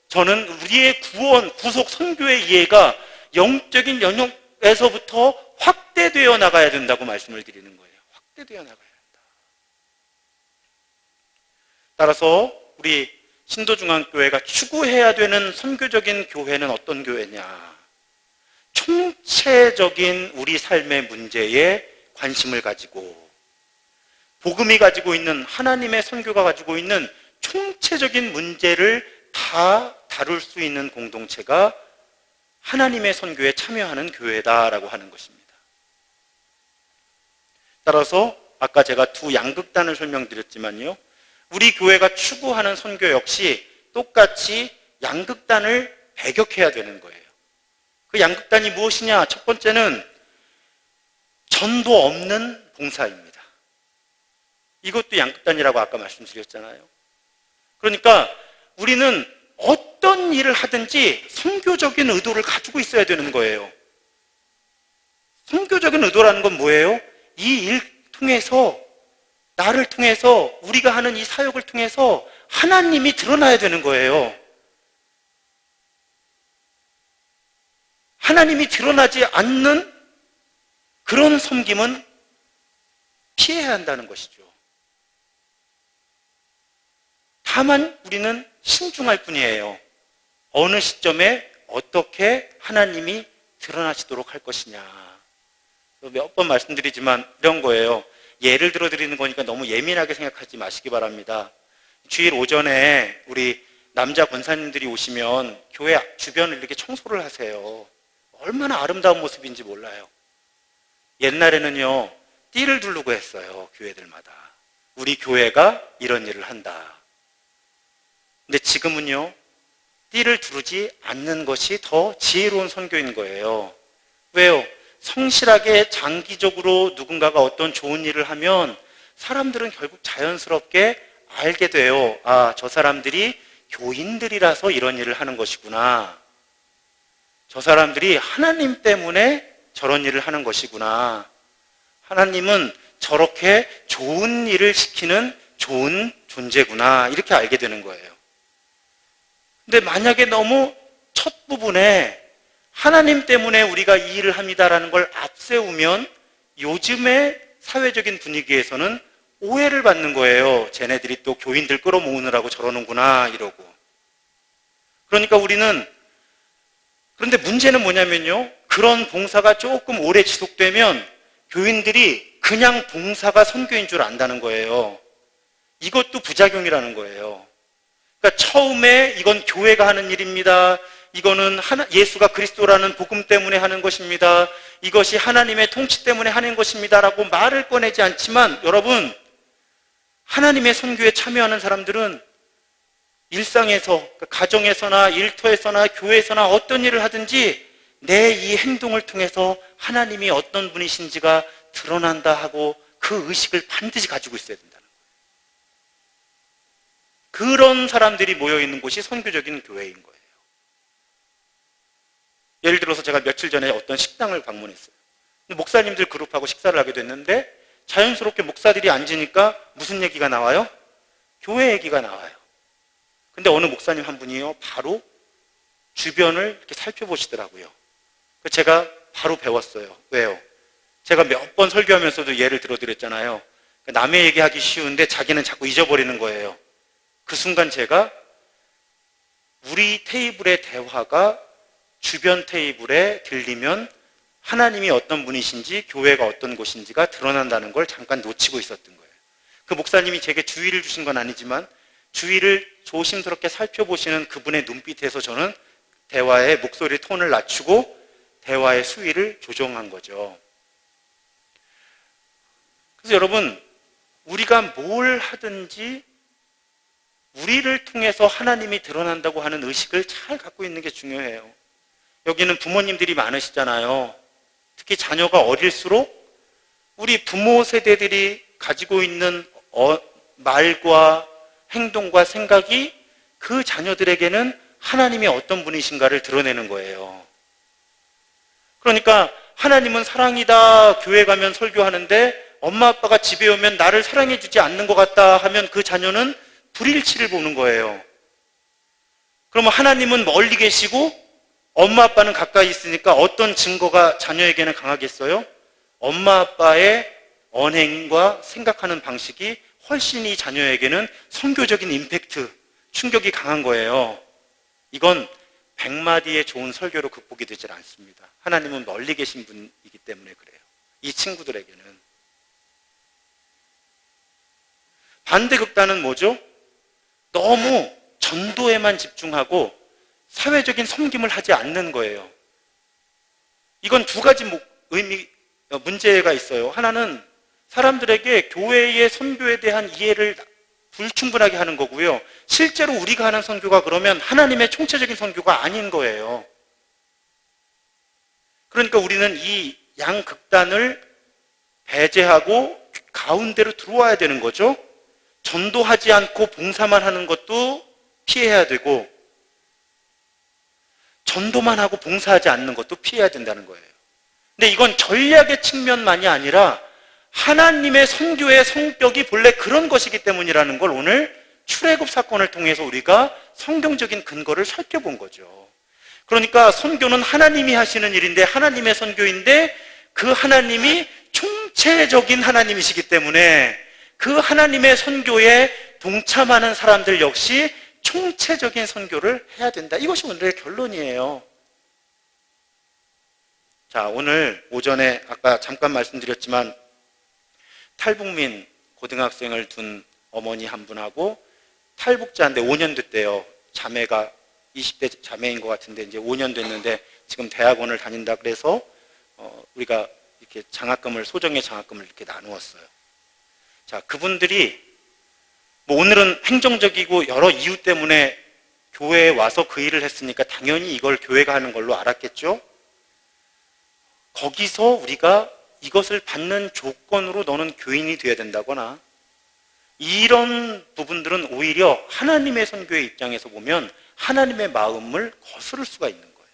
저는 우리의 구원, 구속, 선교의 이해가 영적인 영역에서부터 확대되어 나가야 된다고 말씀을 드리는 거예요. 확대되어 나가야 한다. 따라서 우리 신도중앙교회가 추구해야 되는 선교적인 교회는 어떤 교회냐? 총체적인 우리 삶의 문제에 관심을 가지고, 복음이 가지고 있는, 하나님의 선교가 가지고 있는 총체적인 문제를 다 다룰 수 있는 공동체가 하나님의 선교에 참여하는 교회다라고 하는 것입니다. 따라서 아까 제가 두 양극단을 설명드렸지만요, 우리 교회가 추구하는 선교 역시 똑같이 양극단을 배격해야 되는 거예요. 그 양극단이 무엇이냐? 첫 번째는 전도 없는 봉사입니다. 이것도 양극단이라고 아까 말씀드렸잖아요. 그러니까 우리는 어떤 일을 하든지 선교적인 의도를 가지고 있어야 되는 거예요. 선교적인 의도라는 건 뭐예요? 이 일 통해서, 나를 통해서, 우리가 하는 이 사역을 통해서 하나님이 드러나야 되는 거예요. 하나님이 드러나지 않는 그런 섬김은 피해야 한다는 것이죠. 다만 우리는 신중할 뿐이에요. 어느 시점에 어떻게 하나님이 드러나시도록 할 것이냐. 몇 번 말씀드리지만 이런 거예요. 예를 들어 드리는 거니까 너무 예민하게 생각하지 마시기 바랍니다. 주일 오전에 우리 남자 권사님들이 오시면 교회 주변을 이렇게 청소를 하세요. 얼마나 아름다운 모습인지 몰라요. 옛날에는요, 띠를 두르고 했어요. 교회들마다. 우리 교회가 이런 일을 한다. 근데 지금은요, 띠를 두르지 않는 것이 더 지혜로운 선교인 거예요. 왜요? 성실하게 장기적으로 누군가가 어떤 좋은 일을 하면 사람들은 결국 자연스럽게 알게 돼요. 아, 저 사람들이 교인들이라서 이런 일을 하는 것이구나. 저 사람들이 하나님 때문에 저런 일을 하는 것이구나. 하나님은 저렇게 좋은 일을 시키는 좋은 존재구나. 이렇게 알게 되는 거예요. 근데 만약에 너무 첫 부분에 하나님 때문에 우리가 이 일을 합니다라는 걸 앞세우면 요즘의 사회적인 분위기에서는 오해를 받는 거예요. 쟤네들이 또 교인들 끌어모으느라고 저러는구나 이러고. 그러니까 우리는, 그런데 문제는 뭐냐면요, 그런 봉사가 조금 오래 지속되면 교인들이 그냥 봉사가 선교인 줄 안다는 거예요. 이것도 부작용이라는 거예요. 그러니까 처음에 이건 교회가 하는 일입니다. 이거는 예수가 그리스도라는 복음 때문에 하는 것입니다. 이것이 하나님의 통치 때문에 하는 것입니다. 라고 말을 꺼내지 않지만, 여러분, 하나님의 선교에 참여하는 사람들은 일상에서, 가정에서나 일터에서나 교회에서나 어떤 일을 하든지 내 이 행동을 통해서 하나님이 어떤 분이신지가 드러난다 하고 그 의식을 반드시 가지고 있어야 된다는 거예요. 그런 사람들이 모여있는 곳이 선교적인 교회인 거예요. 예를 들어서 제가 며칠 전에 어떤 식당을 방문했어요. 목사님들 그룹하고 식사를 하게 됐는데 자연스럽게 목사들이 앉으니까 무슨 얘기가 나와요? 교회 얘기가 나와요. 근데 어느 목사님 한 분이요, 바로 주변을 이렇게 살펴보시더라고요. 제가 바로 배웠어요. 왜요? 제가 몇 번 설교하면서도 예를 들어드렸잖아요. 남의 얘기하기 쉬운데 자기는 자꾸 잊어버리는 거예요. 그 순간 제가 우리 테이블의 대화가 주변 테이블에 들리면 하나님이 어떤 분이신지 교회가 어떤 곳인지가 드러난다는 걸 잠깐 놓치고 있었던 거예요. 그 목사님이 제게 주의를 주신 건 아니지만 주의를 조심스럽게 살펴보시는 그분의 눈빛에서 저는 대화의 목소리 톤을 낮추고 대화의 수위를 조정한 거죠. 그래서 여러분, 우리가 뭘 하든지 우리를 통해서 하나님이 드러난다고 하는 의식을 잘 갖고 있는 게 중요해요. 여기는 부모님들이 많으시잖아요. 특히 자녀가 어릴수록 우리 부모 세대들이 가지고 있는 말과 행동과 생각이 그 자녀들에게는 하나님이 어떤 분이신가를 드러내는 거예요. 그러니까 하나님은 사랑이다, 교회 가면 설교하는데 엄마 아빠가 집에 오면 나를 사랑해 주지 않는 것 같다 하면 그 자녀는 불일치를 보는 거예요. 그러면 하나님은 멀리 계시고 엄마 아빠는 가까이 있으니까 어떤 증거가 자녀에게는 강하겠어요? 엄마 아빠의 언행과 생각하는 방식이 훨씬 이 자녀에게는 선교적인 임팩트, 충격이 강한 거예요. 이건 100마디의 좋은 설교로 극복이 되질 않습니다. 하나님은 멀리 계신 분이기 때문에 그래요. 이 친구들에게는. 반대 극단은 뭐죠? 너무 전도에만 집중하고 사회적인 섬김을 하지 않는 거예요. 이건 두 가지 문제가 있어요. 하나는 사람들에게 교회의 선교에 대한 이해를 불충분하게 하는 거고요. 실제로 우리가 하는 선교가 그러면 하나님의 총체적인 선교가 아닌 거예요. 그러니까 우리는 이 양극단을 배제하고 가운데로 들어와야 되는 거죠. 전도하지 않고 봉사만 하는 것도 피해야 되고 전도만 하고 봉사하지 않는 것도 피해야 된다는 거예요. 근데 이건 전략의 측면만이 아니라 하나님의 선교의 성격이 본래 그런 것이기 때문이라는 걸 오늘 출애굽 사건을 통해서 우리가 성경적인 근거를 살펴본 거죠. 그러니까 선교는 하나님이 하시는 일인데 하나님의 선교인데 그 하나님이 총체적인 하나님이시기 때문에 그 하나님의 선교에 동참하는 사람들 역시 총체적인 선교를 해야 된다. 이것이 오늘의 결론이에요. 자, 오늘 오전에 아까 잠깐 말씀드렸지만 탈북민 고등학생을 둔 어머니 한 분하고 탈북자인데 5년 됐대요. 자매가 20대 자매인 것 같은데 이제 5년 됐는데 지금 대학원을 다닌다 그래서 우리가 이렇게 장학금을 소정의 장학금을 이렇게 나누었어요. 자, 그분들이 오늘은 행정적이고 여러 이유 때문에 교회에 와서 그 일을 했으니까 당연히 이걸 교회가 하는 걸로 알았겠죠? 거기서 우리가 이것을 받는 조건으로 너는 교인이 되어야 된다거나 이런 부분들은 오히려 하나님의 선교의 입장에서 보면 하나님의 마음을 거스를 수가 있는 거예요.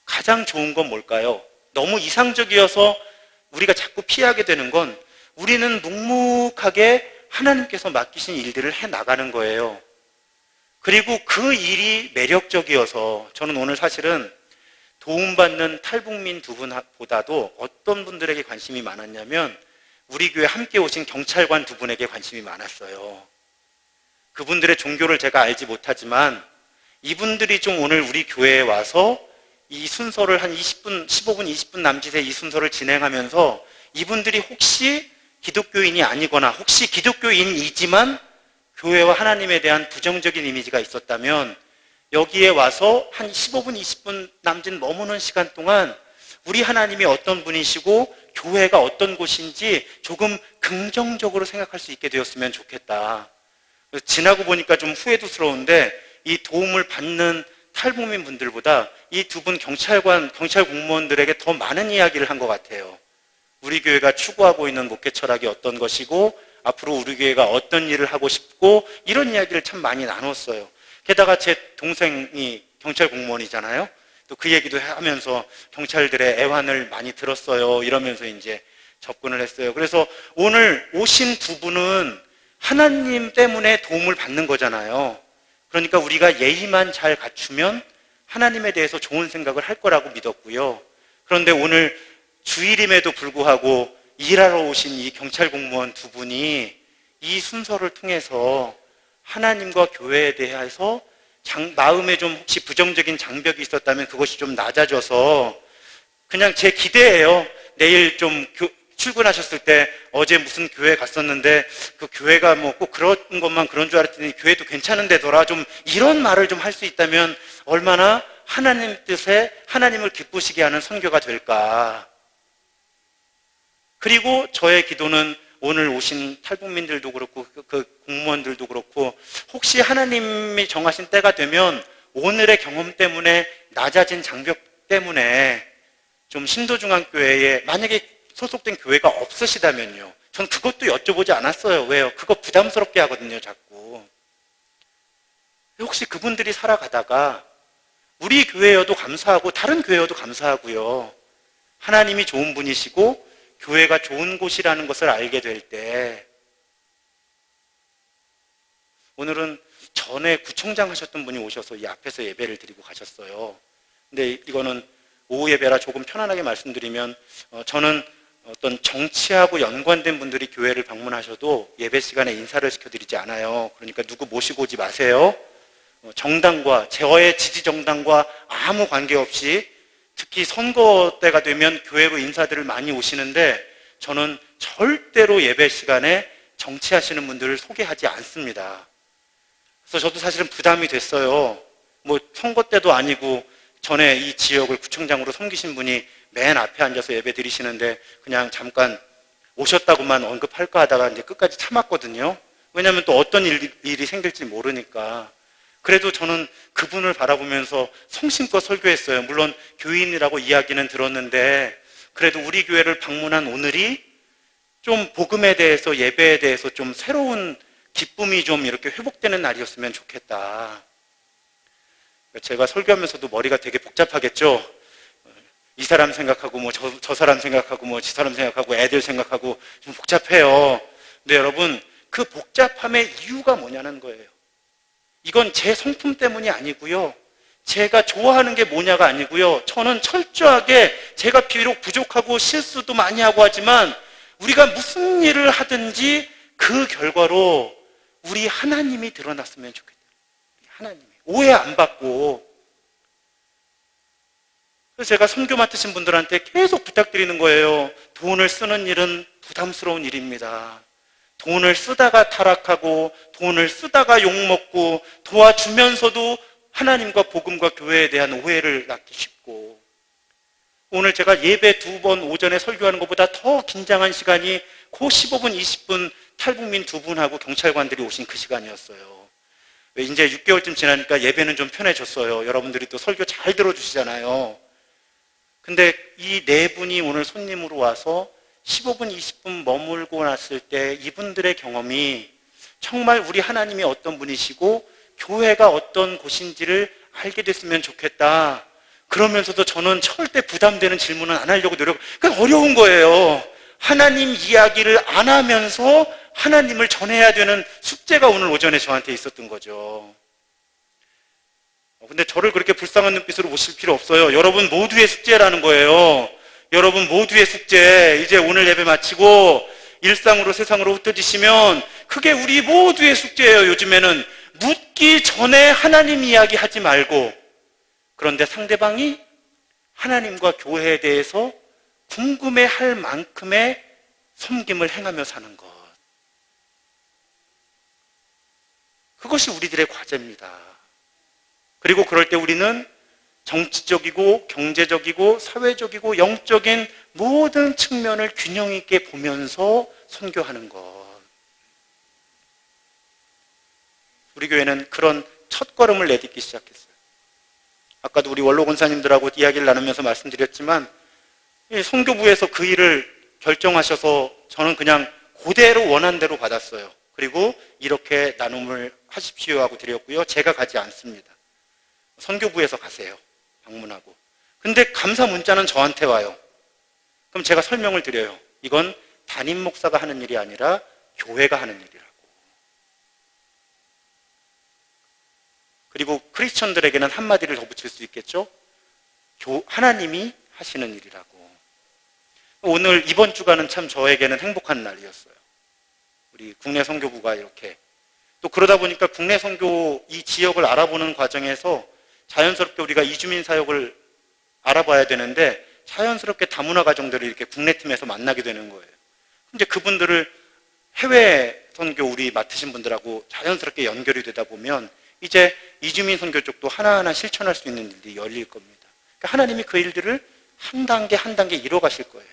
가장 좋은 건 뭘까요? 너무 이상적이어서 우리가 자꾸 피하게 되는 건 우리는 묵묵하게 하나님께서 맡기신 일들을 해나가는 거예요. 그리고 그 일이 매력적이어서 저는 오늘 사실은 도움받는 탈북민 두 분보다도 어떤 분들에게 관심이 많았냐면 우리 교회 함께 오신 경찰관 두 분에게 관심이 많았어요. 그분들의 종교를 제가 알지 못하지만 이분들이 좀 오늘 우리 교회에 와서 이 순서를 한 20분, 15분, 20분 남짓의 이 순서를 진행하면서 이분들이 혹시 기독교인이 아니거나 혹시 기독교인이지만 교회와 하나님에 대한 부정적인 이미지가 있었다면 여기에 와서 한 15분, 20분 남짓 머무는 시간 동안 우리 하나님이 어떤 분이시고 교회가 어떤 곳인지 조금 긍정적으로 생각할 수 있게 되었으면 좋겠다. 지나고 보니까 좀 후회도스러운데 이 도움을 받는 탈북민 분들보다 이 두 분 경찰 공무원들에게 더 많은 이야기를 한 것 같아요. 우리 교회가 추구하고 있는 목회 철학이 어떤 것이고 앞으로 우리 교회가 어떤 일을 하고 싶고 이런 이야기를 참 많이 나눴어요. 게다가 제 동생이 경찰 공무원이잖아요. 또 그 얘기도 하면서 경찰들의 애환을 많이 들었어요. 이러면서 이제 접근을 했어요. 그래서 오늘 오신 두 분은 하나님 때문에 도움을 받는 거잖아요. 그러니까 우리가 예의만 잘 갖추면 하나님에 대해서 좋은 생각을 할 거라고 믿었고요. 그런데 오늘 주일임에도 불구하고 일하러 오신 이 경찰 공무원 두 분이 이 순서를 통해서 하나님과 교회에 대해서 마음에 좀 혹시 부정적인 장벽이 있었다면 그것이 좀 낮아져서, 그냥 제 기대예요. 내일 좀 출근하셨을 때 어제 무슨 교회 갔었는데 그 교회가 뭐 꼭 그런 것만 그런 줄 알았더니 교회도 괜찮은 데더라, 좀 이런 말을 좀 할 수 있다면 얼마나 하나님 뜻에 하나님을 기쁘시게 하는 선교가 될까. 그리고 저의 기도는 오늘 오신 탈북민들도 그렇고 그 공무원들도 그렇고, 혹시 하나님이 정하신 때가 되면 오늘의 경험 때문에 낮아진 장벽 때문에 좀 신도중앙교회에 만약에 소속된 교회가 없으시다면요, 전 그것도 여쭤보지 않았어요. 왜요? 그거 부담스럽게 하거든요, 자꾸. 혹시 그분들이 살아가다가 우리 교회여도 감사하고 다른 교회여도 감사하고요, 하나님이 좋은 분이시고 교회가 좋은 곳이라는 것을 알게 될 때, 오늘은 전에 구청장 하셨던 분이 오셔서 이 앞에서 예배를 드리고 가셨어요. 근데 이거는 오후 예배라 조금 편안하게 말씀드리면, 저는 어떤 정치하고 연관된 분들이 교회를 방문하셔도 예배 시간에 인사를 시켜드리지 않아요. 그러니까 누구 모시고 오지 마세요. 정당과, 저의 지지 정당과 아무 관계없이, 특히 선거 때가 되면 교회로 인사들을 많이 오시는데 저는 절대로 예배 시간에 정치하시는 분들을 소개하지 않습니다. 그래서 저도 사실은 부담이 됐어요. 뭐 선거 때도 아니고 전에 이 지역을 구청장으로 섬기신 분이 맨 앞에 앉아서 예배 드리시는데 그냥 잠깐 오셨다고만 언급할까 하다가 이제 끝까지 참았거든요. 왜냐하면 또 어떤 일이 생길지 모르니까. 그래도 저는 그분을 바라보면서 성심껏 설교했어요. 물론 교인이라고 이야기는 들었는데 그래도 우리 교회를 방문한 오늘이 좀 복음에 대해서, 예배에 대해서 좀 새로운 기쁨이 좀 이렇게 회복되는 날이었으면 좋겠다. 제가 설교하면서도 머리가 되게 복잡하겠죠. 이 사람 생각하고 뭐 저 사람 생각하고 뭐 지 사람 생각하고 애들 생각하고 좀 복잡해요. 근데 여러분, 그 복잡함의 이유가 뭐냐는 거예요. 이건 제 성품 때문이 아니고요, 제가 좋아하는 게 뭐냐가 아니고요, 저는 철저하게 제가 비록 부족하고 실수도 많이 하고 하지만 우리가 무슨 일을 하든지 그 결과로 우리 하나님이 드러났으면 좋겠다. 하나님이 오해 안 받고. 그래서 제가 선교 맡으신 분들한테 계속 부탁드리는 거예요. 돈을 쓰는 일은 부담스러운 일입니다. 돈을 쓰다가 타락하고 돈을 쓰다가 욕먹고 도와주면서도 하나님과 복음과 교회에 대한 오해를 낳기 쉽고, 오늘 제가 예배 2번 오전에 설교하는 것보다 더 긴장한 시간이 그 15분 20분 탈북민 2분하고 경찰관들이 오신 그 시간이었어요. 이제 6개월쯤 지나니까 예배는 좀 편해졌어요. 여러분들이 또 설교 잘 들어주시잖아요. 근데 이 4분이 오늘 손님으로 와서 15분, 20분 머물고 났을 때 이분들의 경험이 정말 우리 하나님이 어떤 분이시고 교회가 어떤 곳인지를 알게 됐으면 좋겠다. 그러면서도 저는 절대 부담되는 질문은 안 하려고 그러니까 어려운 거예요. 하나님 이야기를 안 하면서 하나님을 전해야 되는 숙제가 오늘 오전에 저한테 있었던 거죠. 근데 저를 그렇게 불쌍한 눈빛으로 보실 필요 없어요. 여러분 모두의 숙제라는 거예요. 여러분 모두의 숙제, 이제 오늘 예배 마치고 일상으로 세상으로 흩어지시면 그게 우리 모두의 숙제예요. 요즘에는 묻기 전에 하나님 이야기 하지 말고, 그런데 상대방이 하나님과 교회에 대해서 궁금해할 만큼의 섬김을 행하며 사는 것, 그것이 우리들의 과제입니다. 그리고 그럴 때 우리는 정치적이고 경제적이고 사회적이고 영적인 모든 측면을 균형 있게 보면서 선교하는 것. 우리 교회는 그런 첫걸음을 내딛기 시작했어요. 아까도 우리 원로 권사님들하고 이야기를 나누면서 말씀드렸지만 선교부에서 그 일을 결정하셔서 저는 그냥 그대로 원한 대로 받았어요. 그리고 이렇게 나눔을 하십시오 하고 드렸고요. 제가 가지 않습니다. 선교부에서 가세요. 방문하고. 근데 감사 문자는 저한테 와요. 그럼 제가 설명을 드려요. 이건 담임 목사가 하는 일이 아니라 교회가 하는 일이라고. 그리고 크리스천들에게는 한마디를 더 붙일 수 있겠죠. 하나님이 하시는 일이라고. 오늘 이번 주간은 참 저에게는 행복한 날이었어요. 우리 국내 선교부가 이렇게 또 그러다 보니까 국내 선교 이 지역을 알아보는 과정에서 자연스럽게 우리가 이주민 사역을 알아봐야 되는데 자연스럽게 다문화 가정들을 이렇게 국내 팀에서 만나게 되는 거예요. 이제 그분들을 해외 선교 우리 맡으신 분들하고 자연스럽게 연결이 되다 보면 이제 이주민 선교 쪽도 하나하나 실천할 수 있는 일이 열릴 겁니다. 그러니까 하나님이 그 일들을 한 단계 한 단계 이뤄가실 거예요.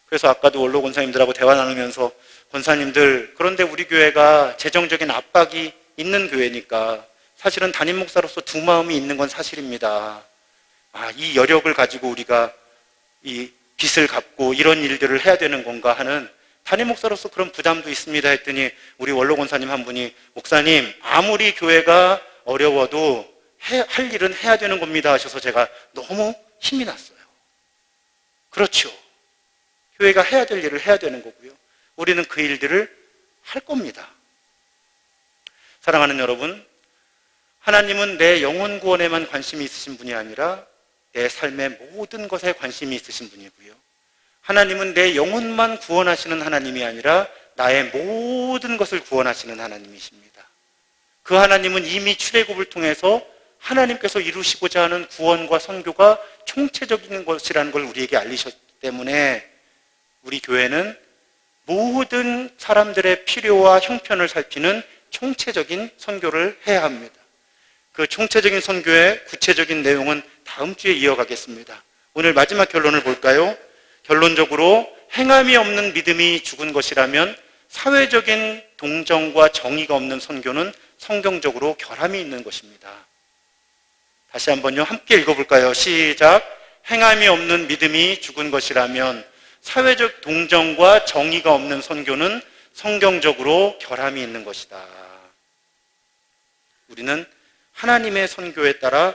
그래서 아까도 원로 권사님들하고 대화 나누면서 권사님들, 그런데 우리 교회가 재정적인 압박이 있는 교회니까 사실은 담임 목사로서 두 마음이 있는 건 사실입니다. 이 여력을 가지고 우리가 이 빚을 갚고 이런 일들을 해야 되는 건가 하는 담임 목사로서 그런 부담도 있습니다 했더니 우리 원로 권사님 한 분이 목사님 아무리 교회가 어려워도 할 일은 해야 되는 겁니다 하셔서 제가 너무 힘이 났어요. 그렇죠. 교회가 해야 될 일을 해야 되는 거고요. 우리는 그 일들을 할 겁니다. 사랑하는 여러분, 하나님은 내 영혼 구원에만 관심이 있으신 분이 아니라 내 삶의 모든 것에 관심이 있으신 분이고요. 하나님은 내 영혼만 구원하시는 하나님이 아니라 나의 모든 것을 구원하시는 하나님이십니다. 그 하나님은 이미 출애굽을 통해서 하나님께서 이루시고자 하는 구원과 선교가 총체적인 것이라는 걸 우리에게 알리셨기 때문에 우리 교회는 모든 사람들의 필요와 형편을 살피는 총체적인 선교를 해야 합니다. 그 총체적인 선교의 구체적인 내용은 다음 주에 이어가겠습니다. 오늘 마지막 결론을 볼까요? 결론적으로 행함이 없는 믿음이 죽은 것이라면 사회적인 동정과 정의가 없는 선교는 성경적으로 결함이 있는 것입니다. 다시 한번요. 함께 읽어볼까요? 시작. 행함이 없는 믿음이 죽은 것이라면 사회적 동정과 정의가 없는 선교는 성경적으로 결함이 있는 것이다. 우리는 하나님의 선교에 따라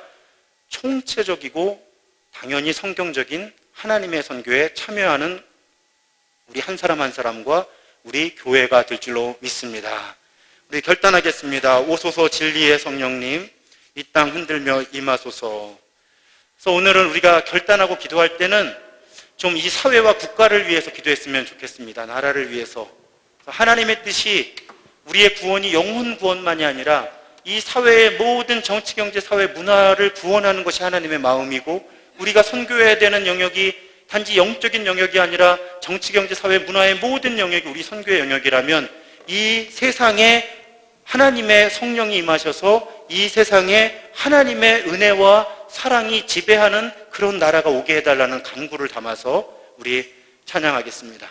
총체적이고 당연히 성경적인 하나님의 선교에 참여하는 우리 한 사람 한 사람과 우리 교회가 될 줄로 믿습니다. 우리 결단하겠습니다. 오소서 진리의 성령님, 이 땅 흔들며 임하소서. 그래서 오늘은 우리가 결단하고 기도할 때는 좀 이 사회와 국가를 위해서 기도했으면 좋겠습니다. 나라를 위해서. 하나님의 뜻이 우리의 구원이 영혼 구원만이 아니라 이 사회의 모든 정치, 경제, 사회, 문화를 구원하는 것이 하나님의 마음이고 우리가 선교해야 되는 영역이 단지 영적인 영역이 아니라 정치, 경제, 사회, 문화의 모든 영역이 우리 선교의 영역이라면 이 세상에 하나님의 성령이 임하셔서 이 세상에 하나님의 은혜와 사랑이 지배하는 그런 나라가 오게 해달라는 간구를 담아서 우리 찬양하겠습니다.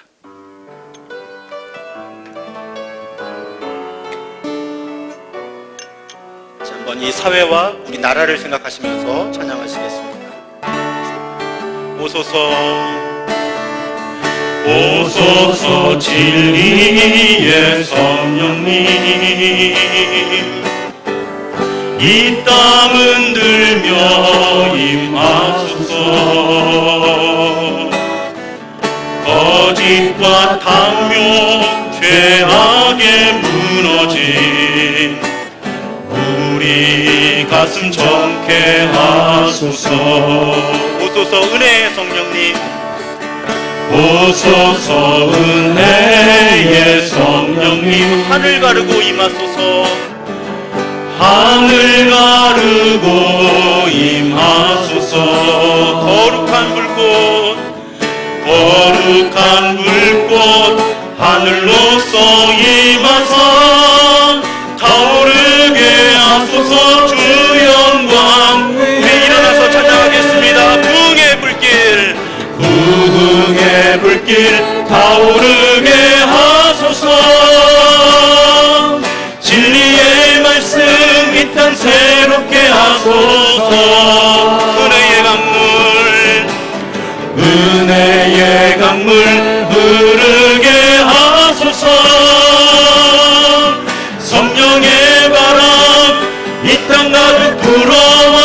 한번 이 사회와 우리 나라를 생각하시면서 찬양하시겠습니다. 오소서 진리의 성령님, 이 땅 흔들며 임하소서. 거짓과 탐욕 죄악에 무너진 우리 가슴 정케 하소서. 오소서 은혜의 성령님, 오소서 은혜의 성령님, 하늘 가르고 임하소서. 하늘 가르고 임하소서. 거룩한 불꽃, 거룩한 불꽃 하늘로서 임하사 타오르게 하소서. 주 영광. 우리 일어나서 찬양하겠습니다. 부흥의 불길, 부흥의 불길 타오르게 하소서. 진리의 말씀 이 땅 새롭게 하소서. 은혜의 강물, 은혜의 강물 흐르게 하소서. 성령의 바람 이 땅 가득 불어와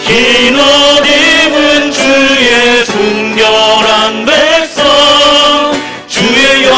흰 옷 입은 주의 순결한 백성 주의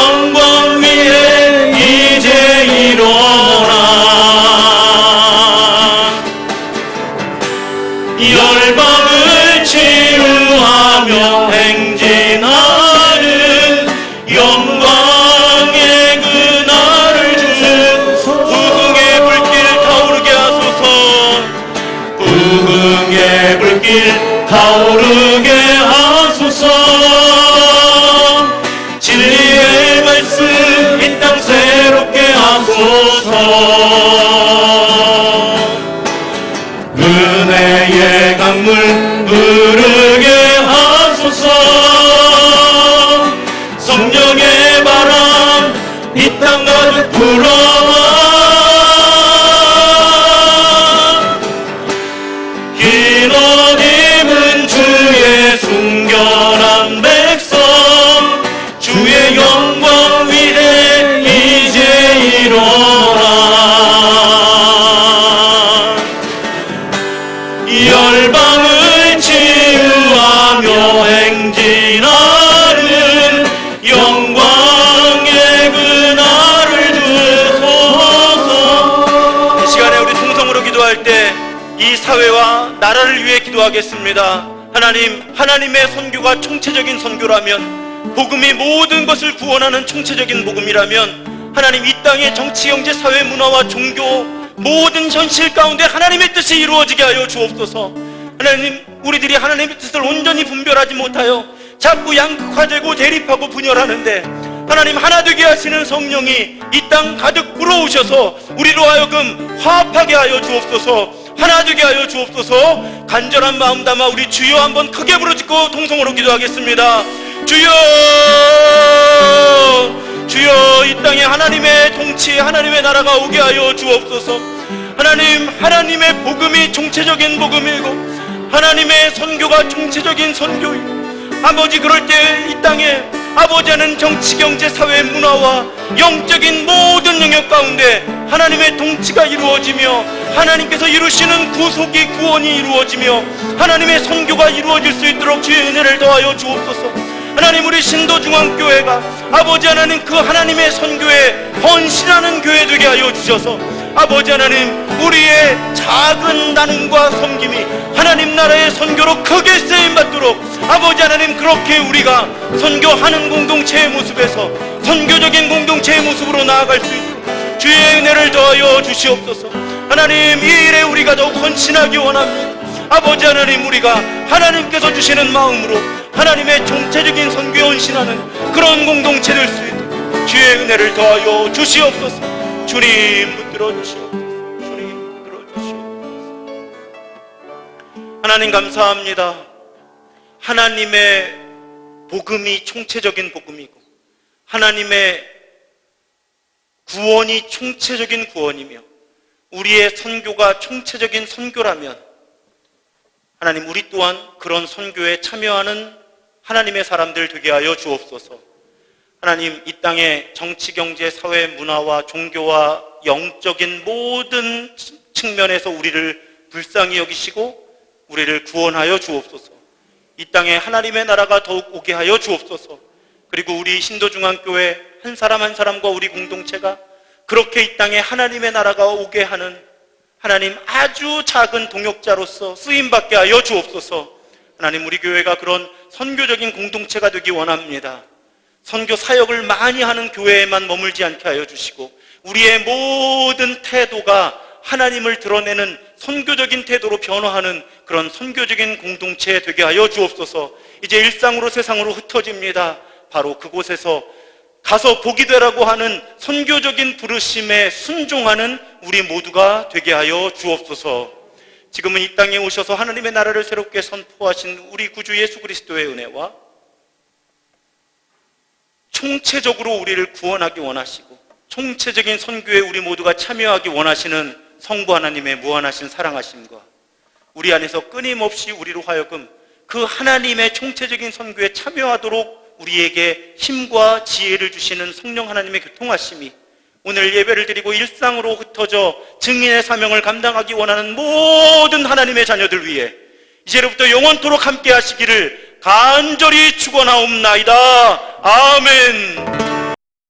불어와 흰 옷 입은 주의 순결한 백성 주의 영광 위에 이제 일어나 열방을 치유하며 행진하는 영광의 그날을 주소서. 이 시간에 우리 통성으로 기도할 때 이 사회와 나라를 위해 기도하겠습니다. 하나님, 하나님의 선교가 총체적인 선교라면, 복음이 모든 것을 구원하는 총체적인 복음이라면, 하나님 이 땅의 정치, 경제, 사회, 문화와 종교 모든 현실 가운데 하나님의 뜻이 이루어지게 하여 주옵소서. 하나님, 우리들이 하나님의 뜻을 온전히 분별하지 못하여 자꾸 양극화되고 대립하고 분열하는데, 하나님 하나 되게 하시는 성령이 이 땅 가득 불어오셔서 우리로 하여금 화합하게 하여 주옵소서. 하나 되게 하여 주옵소서. 간절한 마음 담아 우리 주여 한번 크게 부르짖고 통성으로 기도하겠습니다. 주여, 주여, 이 땅에 하나님의 통치, 하나님의 나라가 오게 하여 주옵소서. 하나님, 하나님의 복음이 총체적인 복음이고 하나님의 선교가 총체적인 선교이고, 아버지 그럴 때 이 땅에 아버지는 정치, 경제, 사회, 문화와 영적인 모든 영역 가운데 하나님의 통치가 이루어지며 하나님께서 이루시는 구속이, 구원이 이루어지며 하나님의 선교가 이루어질 수 있도록 주의 은혜를 더하여 주옵소서. 하나님, 우리 신도중앙교회가 아버지 하나님 그 하나님의 선교에 헌신하는 교회 되게 하여 주셔서 아버지 하나님 우리의 작은 나눔과 섬김이 하나님 나라의 선교로 크게 쓰임받도록 아버지 하나님 그렇게 우리가 선교하는 공동체의 모습에서 선교적인 공동체의 모습으로 나아갈 수 있도록 주의 은혜를 더하여 주시옵소서. 하나님, 이 일에 우리가 더욱 헌신하기 원합니다. 아버지 하나님, 우리가 하나님께서 주시는 마음으로 하나님의 총체적인 선교에 헌신하는 그런 공동체 될 수 있도록 주의 은혜를 더하여 주시옵소서. 주님 붙들어 주시옵소서. 주님 붙들어 주시옵소서. 하나님 감사합니다. 하나님의 복음이 총체적인 복음이고 하나님의 구원이 총체적인 구원이며 우리의 선교가 총체적인 선교라면 하나님, 우리 또한 그런 선교에 참여하는 하나님의 사람들 되게 하여 주옵소서. 하나님, 이 땅의 정치, 경제, 사회, 문화와 종교와 영적인 모든 측면에서 우리를 불쌍히 여기시고 우리를 구원하여 주옵소서. 이 땅에 하나님의 나라가 더욱 오게 하여 주옵소서. 그리고 우리 신도중앙교회 한 사람 한 사람과 우리 공동체가 그렇게 이 땅에 하나님의 나라가 오게 하는 하나님 아주 작은 동역자로서 쓰임받게 하여 주옵소서. 하나님, 우리 교회가 그런 선교적인 공동체가 되기 원합니다. 선교 사역을 많이 하는 교회에만 머물지 않게 하여 주시고 우리의 모든 태도가 하나님을 드러내는 선교적인 태도로 변화하는 그런 선교적인 공동체 되게 하여 주옵소서. 이제 일상으로 세상으로 흩어집니다. 바로 그곳에서 가서 복이 되라고 하는 선교적인 부르심에 순종하는 우리 모두가 되게 하여 주옵소서. 지금은 이 땅에 오셔서 하나님의 나라를 새롭게 선포하신 우리 구주 예수 그리스도의 은혜와 총체적으로 우리를 구원하기 원하시고 총체적인 선교에 우리 모두가 참여하기 원하시는 성부 하나님의 무한하신 사랑하심과 우리 안에서 끊임없이 우리로 하여금 그 하나님의 총체적인 선교에 참여하도록 우리에게 힘과 지혜를 주시는 성령 하나님의 교통하심이 오늘 예배를 드리고 일상으로 흩어져 증인의 사명을 감당하기 원하는 모든 하나님의 자녀들 위해 이제로부터 영원토록 함께 하시기를 간절히 축원하옵나이다. 아멘.